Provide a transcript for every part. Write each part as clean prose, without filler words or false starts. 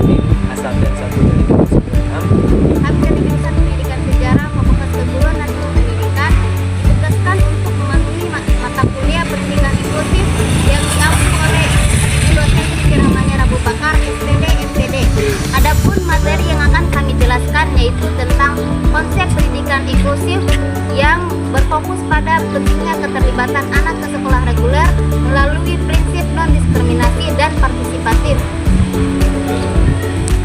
Salim A1 dan 1 dari 2096. Hampir di jurusan pendidikan sejarah Fakultas Keguruan dan Ilmu Pendidikan ditugaskan untuk memantui mata kuliah pendidikan inklusif yang diampu oleh dosen Kirahmani Rabu Bakar, SPD, MPD. Adapun materi yang akan kami jelaskan yaitu tentang konsep pendidikan inklusif yang berfokus pada pentingnya keterlibatan anak ke sekolah reguler melalui prinsip non-diskriminasi dan partisipatif.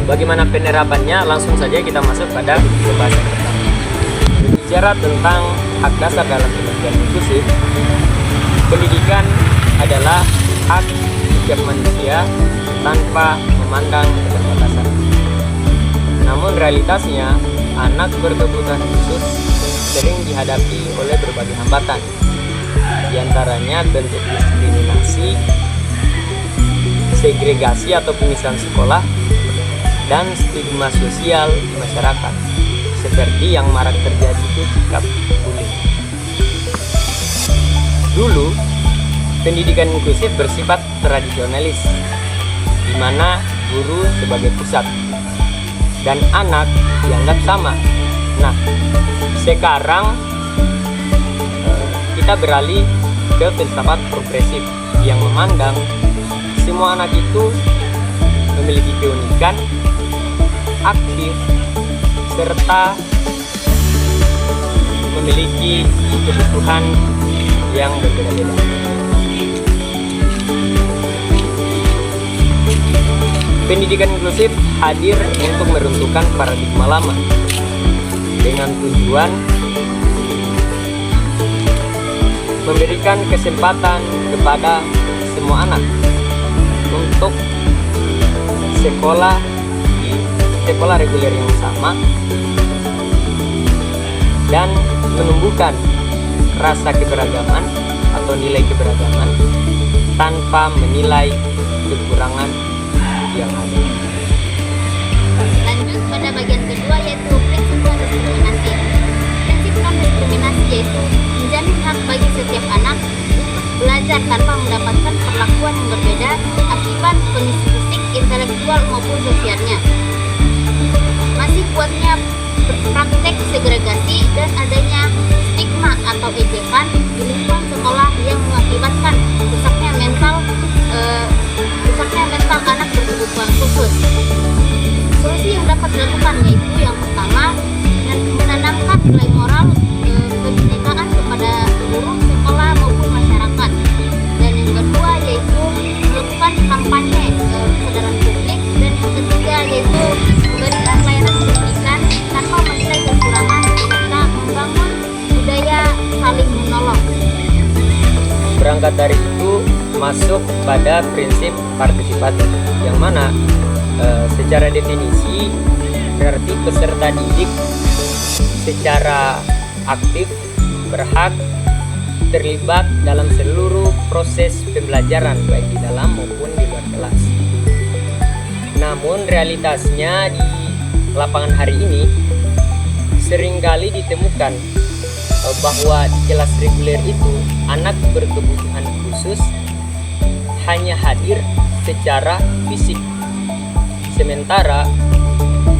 Bagaimana penerapannya? Langsung saja kita masuk pada pembahasan pertama. Berbicara tentang hak dasar dalam pendidikan inklusif, pendidikan adalah hak setiap manusia tanpa memandang keterbatasan. Namun realitasnya, anak berkebutuhan khusus sering dihadapi oleh berbagai hambatan, di antaranya bentuk diskriminasi, segregasi atau pemisahan sekolah, dan stigma sosial di masyarakat, seperti yang marak terjadi itu sikap bullying. Dulu, pendidikan inklusif bersifat tradisionalis, di mana guru sebagai pusat dan anak dianggap sama. Nah, sekarang kita beralih ke filsafat progresif yang memandang semua anak itu memiliki keunikan, aktif, serta memiliki kebutuhan yang berbeda-beda. Pendidikan inklusif hadir untuk meruntuhkan paradigma lama dengan tujuan memberikan kesempatan kepada semua anak untuk sekolah di sekolah reguler yang sama dan menumbuhkan rasa keberagaman atau nilai keberagaman tanpa menilai kekurangan yang ada. Lanjut pada bagian kedua yaitu prinsip non-diskriminasi. Prinsip non-diskriminasi yaitu menjamin hak bagi setiap anak untuk belajar tanpa mendapatkan perlakuan yang berbeda akibat kondisi fisik, intelektual maupun sosialnya. Masih kuatnya praktek segregasi dan adanya stigma atau ejekan di lingkungan sekolah yang mengakibatkan rusaknya mental anak berkebutuhan khusus. Solusi yang dapat dilakukan yaitu yang pertama, menanamkan nilai moral kebinekaan kepada guru, sekolah maupun masyarakat. Dan yang kedua yaitu melakukan kampanye kesadaran publik. Dan yang ketiga yaitu memberikan layanan pendidikan tanpa menilai kekurangan serta membangun budaya saling menolong. Berangkat dari itu masuk pada prinsip partisipatif, yang mana secara definisi berarti peserta didik secara aktif berhak terlibat dalam seluruh proses pembelajaran baik di dalam maupun di luar kelas. Namun realitasnya di lapangan hari ini seringkali ditemukan bahwa di kelas reguler itu anak berkebutuhan khusus hanya hadir secara fisik, sementara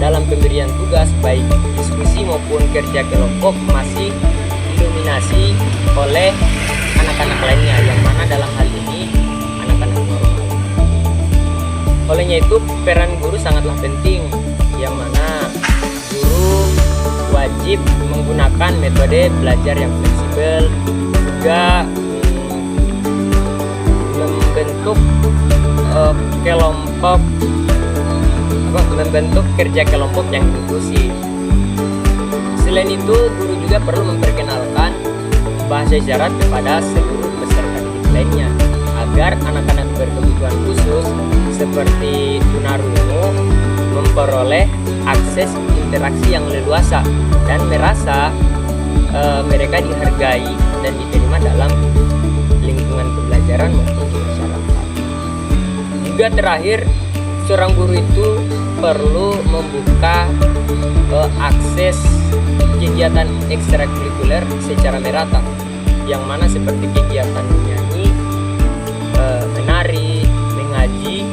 dalam pemberian tugas baik diskusi maupun kerja kelompok masih didominasi oleh anak-anak lainnya, yang mana dalam hal ini anak-anak normal. Olehnya itu peran guru sangatlah penting, yang mana guru wajib menggunakan metode belajar yang fleksibel, juga membentuk kerja kelompok yang inklusif. Selain itu, guru juga perlu memperkenalkan bahasa isyarat kepada seluruh peserta didik lainnya agar anak-anak berkebutuhan khusus seperti tunarungu memperoleh akses interaksi yang leluasa dan merasa mereka dihargai dan diterima dalam lingkungan pembelajaran maupun di masyarakat. Juga terakhir, seorang guru itu perlu membuka akses kegiatan ekstrakurikuler secara merata, yang mana seperti kegiatan menyanyi, menari, mengaji,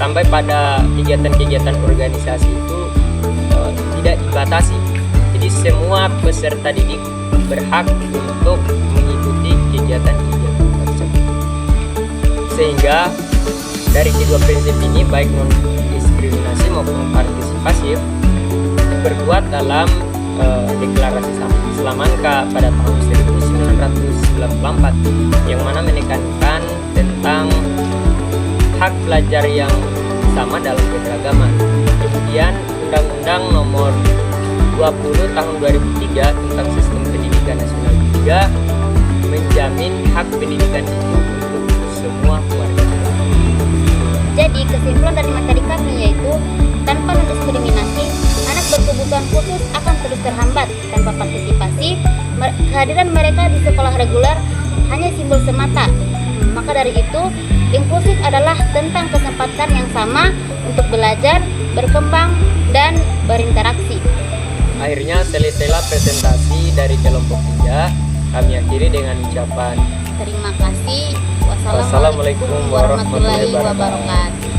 sampai pada kegiatan-kegiatan organisasi itu tidak dibatasi. Jadi semua peserta didik berhak untuk mengikuti kegiatan-kegiatan tersebut. Sehingga dari kedua prinsip ini, baik non diskriminasi maupun partisipasif, berkuat dalam deklarasi Salamanca pada tahun 1994 yang mana menekankan tentang hak pelajar yang sama dalam keberagaman. Kemudian Undang-Undang Nomor 20 Tahun 2003 tentang Sistem Pendidikan Nasional juga menjamin hak pendidikan itu untuk semua warga. Jadi kesimpulan dari materi kami yaitu tanpa non-diskriminasi, anak berkebutuhan khusus akan terus terhambat. Tanpa partisipasi, kehadiran mereka di sekolah reguler hanya simbol semata. Maka dari itu, inklusif adalah tentang kesempatan yang sama untuk belajar, berkembang, dan berinteraksi. Akhirnya selesailah presentasi dari kelompok 3. Kami akhiri dengan ucapan Terima kasih. Wassalamualaikum warahmatullahi wabarakatuh.